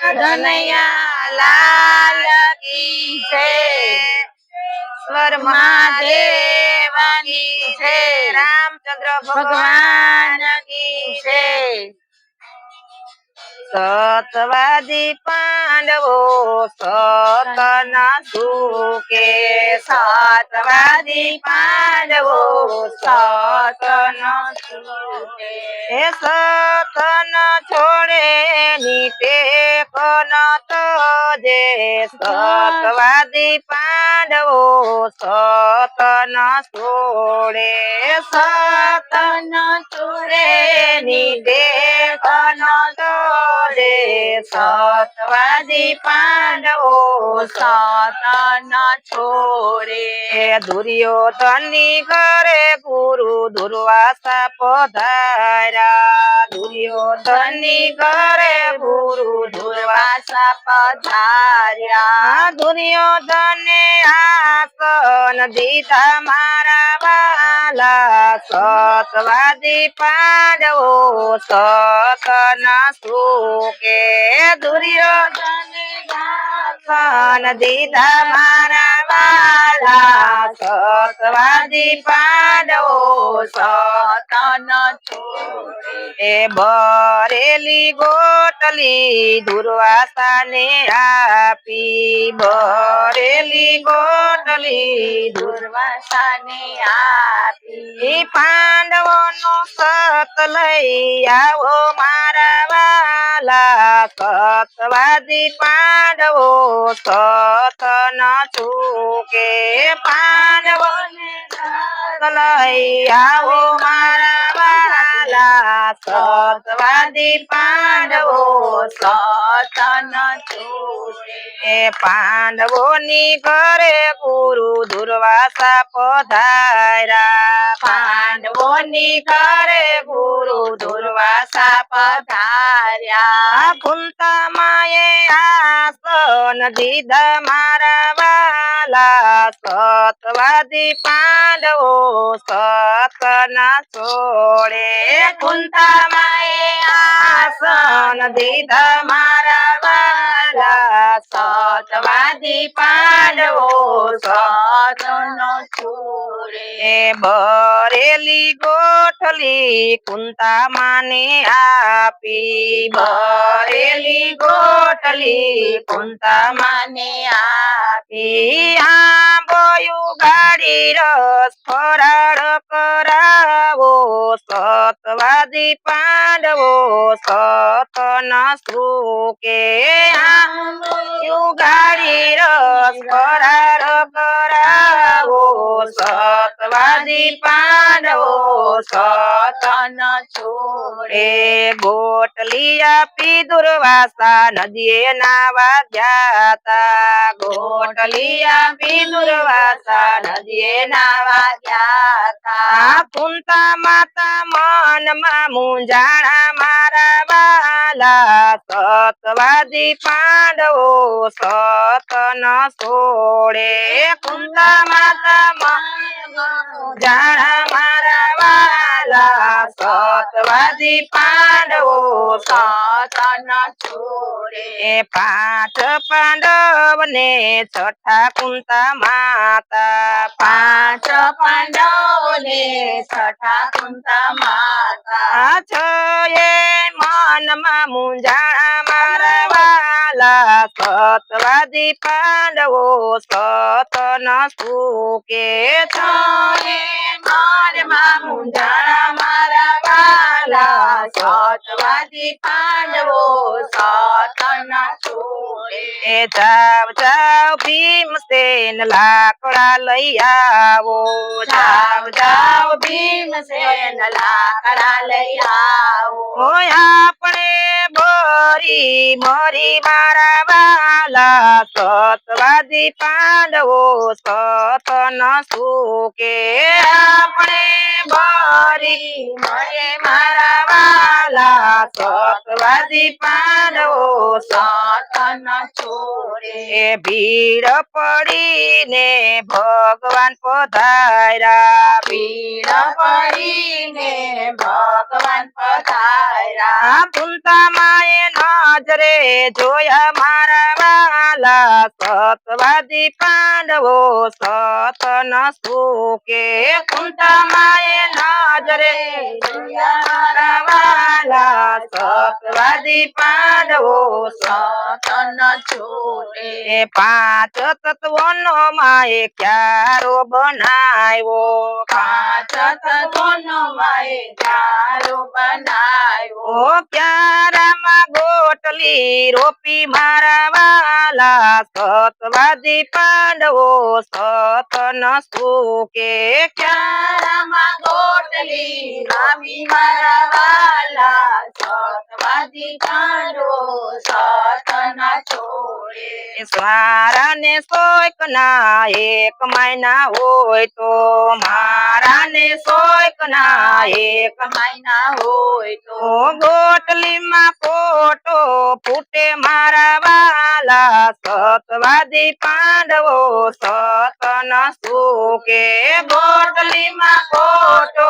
કનૈયા લાલ કી જય સ્વર મહાદેવની જય રામચંદ્ર ભગવાન કી જય સતવાદી પાંડવો સતના સુકે સતવાદી પાંડવો સતના સુકે એ સતન છોડે નીતે કન તજે સતવાદી પાંડવો સતન છોડે સતન છોડે નીતે કન સતવાદી પાંડવો સતન છોડે દુર્યોધનની ઘરે ગુરુ દુર્વાસા પધાર્યા દુર્યોધનની ઘરે ગુરુ દુર્વાસા પધાર્યા દુર્યોધને આસન દીધા મારા વાલા સતવાદી પાંડવો સતન સુકે દુર્યોધને આસન દીધા મારા વાલા સતવાદી પાંડવો સતન છોડે બરેલી ગોટલી દુર્વાસાને આપી બરેલી ગોટલી દુર્વાસાને આપી પાંડવોનો સત લઈ આવો મારા વાલા સતવાદી પાંડવો સતન છૂકે પાંડવોને સત લઈ આવો મારા વાલા સતવાદી પાંડવો સતન છૂકે પાંડવોની ઘરે ગુરુ દુર્વાસા પધાર્યા પાંડવોની ઘરે ગુરુ દુર્વાસા પધાર્યા કુંતા માએ આસન દીધા મારા વાલા સતવાદી પાંડવો સતન છોડે કુંતા માએ આસન દીધા મારા વાલા સતવાદી પાંડવો સતન છોડે બરેલી ગોઠલી કુંતા માને આપી બરેલી ગોઠલી કુંતા માને આપી આંબોયું ગાડી રસ ફરાળ કરાવો સતવાદી પાંડવો સતન સુકે આંબોયું ગાડી રસ ફરાળ કરાવો સતવાદી પાંડવો સતન છોડે ગોટલી આપી દુર્વાસા નદીએ નાવા ગયા તા ગોટલી આપી દુર્વાસા નદીએ નાવા ગયા તા કુંતા માતા મનમાં મૂંઝાણા મારા વાલા સતવાદી પાંડવો સતન છોડે કુંતા માતા જાણા મારા વાલા સતવાદી પાંડવો સતન છોડે પાંચ પાંડવને છઠ્ઠા કુંતા માતા પાંચ પાંડવને છઠ્ઠા કુંતા માતા છ એ મનમાં મૂંઝાણા મારા વાલા સતવાદી પાંડવો સતન સુકે છો મનમાં મૂંઝાણા મારા વાલા સતવાદી પાંડવો સતન છોડે જાવ જાવ ભીમસેન લાકડા લઈ આવો જાવ જાવ ભીમસેન લાકડા લઈ આવો આપણે બોરી મોરી મારા વાલા સતવાદી પાંડવો સતન સુકે આપણે બોરી મોરે મારા વાલા સતવાદી પાંડવો સતન છોડે ભીડ પડીને ભગવાન પધાર્યા ભીડ પડીને ભગવાન પધાર્યા કુંતા માએ નજરે જોયા મારા વાલા સતવાદી પાંડવો સત ન સુકે કુંતા માએ નજરે જોયા મારા વાલા સતવાદી પાંડવો સત ન છૂટે પાંચ તત્વોનો માએ ક્યારો બનાવ્યો પાંચ તત્વોનો માએ ક્યારો બનાવ્યો ક્યારામાં ગોટલી રોપી મારા વાલા સતવાદી પાંડવો સત ન સુકે ક્યારામાં ગોટલી રોપી મારા વાલા સતવાદી પાંડવો સત ન છોડે મારા ને સોયક ના એક મહિના હોય તો મારા ને સોયક ના એક મહિના હોય તો ગોટલીમાં પોટો ફૂટે મારા વાલા સતવાદી પાંડવો સત ન સુકે ગોટલીમાં પોટો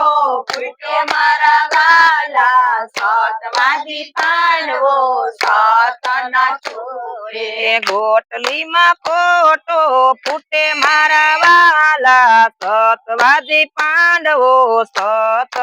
ફૂટે મારા વાલા સતવાદી પાંડવો સત ન છોડે ગોટલીમાં પોટો ફૂટે મારા વાલા સતવાદી પાંડવો સત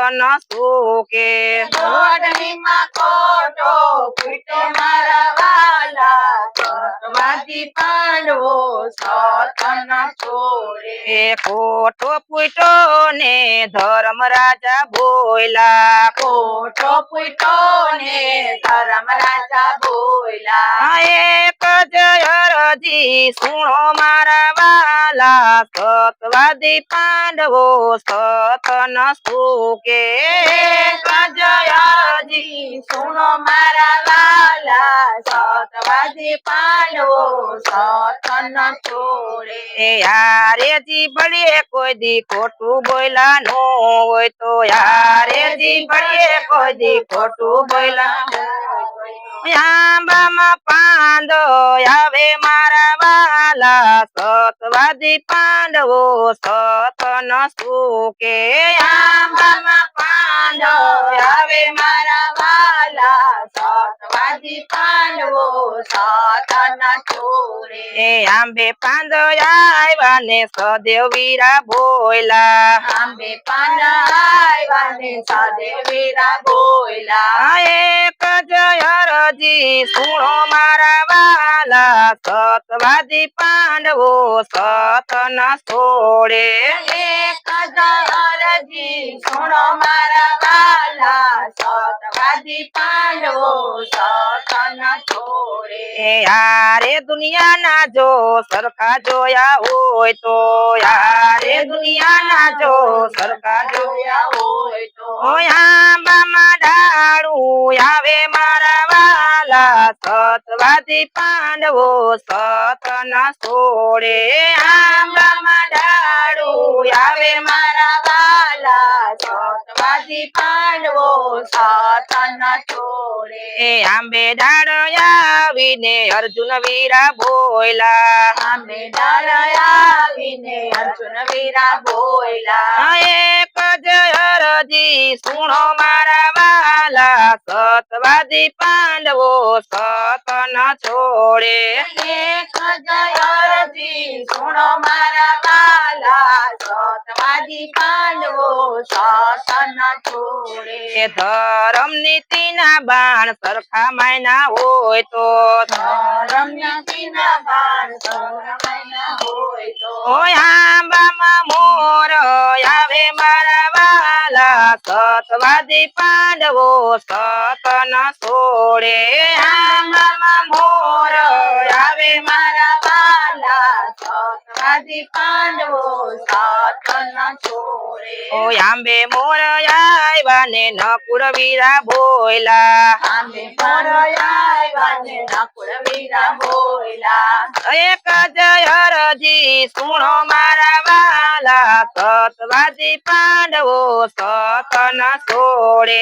ન સુકે ગોટલીમાં પોટો ફૂટે મારા વાલા સતવાદી પાંડવો સત ન છોડે કોઠો ફૂટો ને ધર્મ રાજા બોયલા કોઠો ફૂટો ને ધર્મ રાજા બોયલા એક જ અરજી સુણો મારા વાલા સતવાદી પાંડવો સત ન સુકે એક જ અરજી સુણો મારા વાલા સતવાદી પાંડવો સત ન છોડે યારે જી ભળીએ કોઈ દી ખોટું બોયલા નો હોય તો યારે જી ભળીએ કોઈ દી ખોટું બોયલા આંબામાં પાંદો આવે મારા વાલા સતવાદી પાંડવો સત ન સુકે આંબામાં પાંદો આવે મારા વાલા સતવાદી પાંડવો સત ન છોડે આંબે પાંદો આવ્યા ને સદેવ વીરા બોયલા આંબે પાંદો આવ્યા ને સદેવ વીરા બોયલા એક જ અરજી સુણો મારા વાલા સતવાદી પાંડવો સત ન છોડે એક જ અરજી સુણો મારા વાલા સતવાદી પાંડવો સત ન છોડે યારે દુનિયાના જો સરખા જોયા હોય તો યારે દુનિયાના જો સરખા જોયા હોય તો આંબામાં ડાળું આવે મારા વાલા સતવાદી પાંડવો સત ન છોડે આંબામાં ડાળું આવે મારા વાલા સતવાદી પાંડવો સત ન છોડે આંબે ડાળ આવીને અર્જુન વીરા બોયલા આંબે ડાળ આવીને અર્જુન વીરા બોયલા એક જ અરજી સુણો મારા વાલા સતવાદી પાંડવો સત ન છોડે એક જ અરજી સુણો મારા વાલા સતવાદી પાંડવો સત ન છોડે ધર્મ નીતિના બાણ સરખા માયના હોય તો ધર્મ નીતિના બાણ સરખા માયના હોય તો આંબામાં મોર આવે મારા વાલા સતવાદી પાંડવો સત ન છોડે આંબામાં મોર આવે મારા વાલા સતવાદી પાંડવો સત ન છોડે આંબે મોર આવ્યા ને નકુળ વીરા બોયલા આંબે મોર આવ્યા ને નકુળ વીરા બોયલા એક જ અરજી સુણો મારા વાલા સતવાદી પાંડવો સત ન છોડે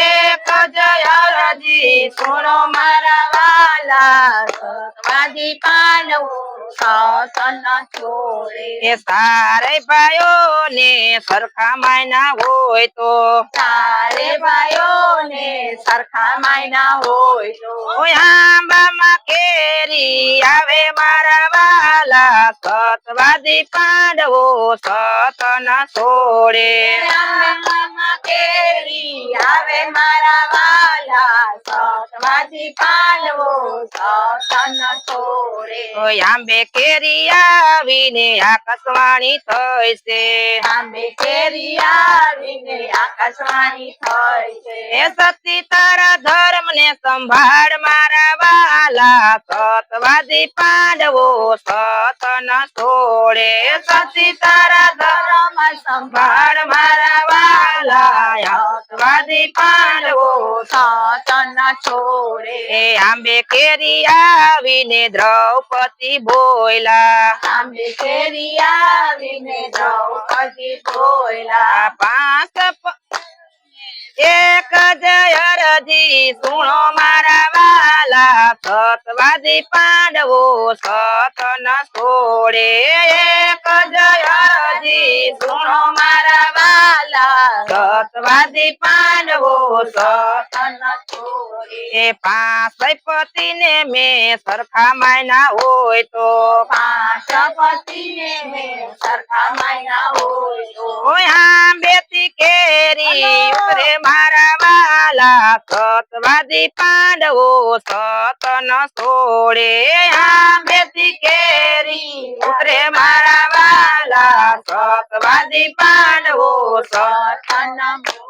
એક જ અરજી સુણો મારા વાલા સતવાદી પાંડવો સતન છોડે એ સારે ભાઈઓ ને સરખા માયના હોય તો તારે ભાઈઓને સરખા માયના હોય તો ઓય આંબામાં કેરી આવે મારા વાલા સતવાદી પાંડવો સત ન છોડે આંબામાં કેરી આવે મારા વાલા સતવાદી પાંડવો સતન છોડે ઓય આંબે કેરી આવીને આકાશવાણી થઈ છે આંબે કેરી આવીને આકાશવાણી થઈ છે એ સતી તારા ધર્મ ને સંભાળ મારા વાલા સતવાદી પાંડવો સત ન છોડે સતી તારા ધર્મ ધર્મ સંભાળ મારા વાલા સતવાદી પાંડવો સતન છોડે એ આંબે કેરી આવીને દ્રૌપદી બોયલા આંબે કેરી આવીને દ્રૌપદી બોયલા પાંચ એક જય અરજી સુણો મારા વાલા સતવાદી પાંડવો સત ન છોડે એક જય અરજી સુણો મારા વાલા સતવાદી પાંડવો સત સતન છોડે એ પાંચ પતિ ને મેં સરખા માયના હોય તો પાંચ પતિને મેં સરખા માયના હોય તો ઓય આંબેથી કેરી ઉતરે મારા વાલા સતવાદી પાંડવો સત ન છોડે આંબેથી કેરી ઉતરે મારા વાલા સતવાદી પાંડવો સતન છોડે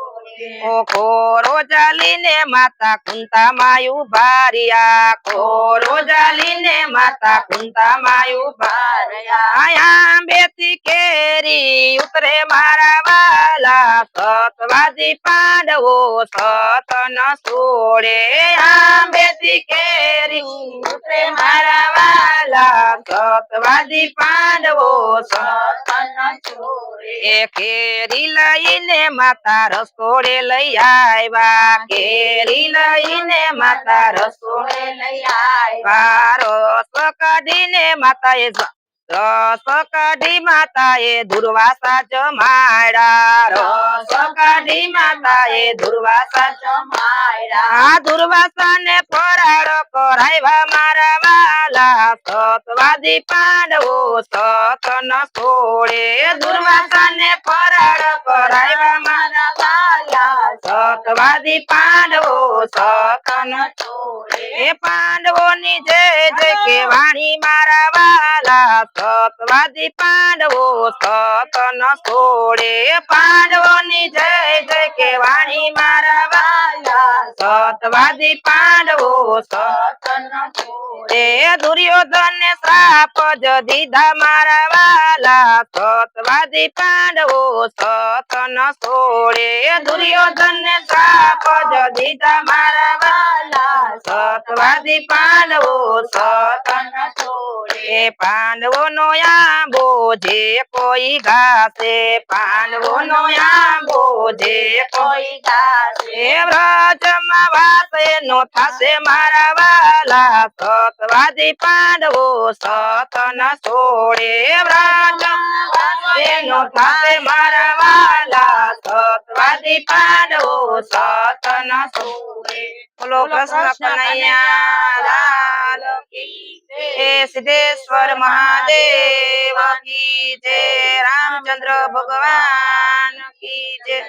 ખોરો જાલીને માતા કુંતા માયુ ભારિયા ખોરો જાલીને માતા કુંતા માયુ ભારિયા આંબેથી કેરી ઉતરે મારા વાલા સતવાદી પાંડવો સત ન છોડે આંબેથી કેરી ઉતરે મારા વાલા સતવાદી પાંડવો સતન છોડે એ કેરી લઈને માતા રસોડે લઈ આવ્યા કેરી લઈને માતા રસોડે લઈ આવ્યા રસ કાઢીને માતાએ રસ કાઢી માતાએ દુર્વાસા જમાડ્યા રસ કાઢી માતાએ દુર્વાસા જમાયડા આ દુર્વાસા ને ફરાળ કરાવ્યા મારા વાલા સતવાદી પાંડવો સત ન છોડે દુર્વાસા ને ફરાળ કરાવ્યા મારા વાલા સતવાદી પાંડવો સત ન છોડે એ પાંડવોની જય જય કે વાણી મારા વાલા સતવાદી પાંડવો સત ન છોડે પાંડવોની જય જય કે વાણી મારા વાલા સતવાદી પાંડવો સતન છોડે એ દુર્યોધન ને શ્રાપ જ દીધા મારા વાલા સતવાદી પાંડવો સત ન છોડે દુર્યોધન ને શ્રાપ જ દીધા મારા વાલા સતવાદી પાંડવો સત ન છોડે એ પાંડવો નો આંબો જે કોઈ ઘાસે પાંડવો નો આંબો જે કોઈ ગાશે એ વ્રજમાં વાસે નો થાશે મારા વાલા સતવાદી પાંડવો સત ન છોડે વ્રજમાં વાસે નો થાશે મારા વાલા સતવાદી પાંડવો સત ન છોડે બોલો કૃષ્ણ કનૈયા લાલ કી જય સિદ્ધેશ્વર મહાદેવ કી જય રામચંદ્ર ભગવાન કી જય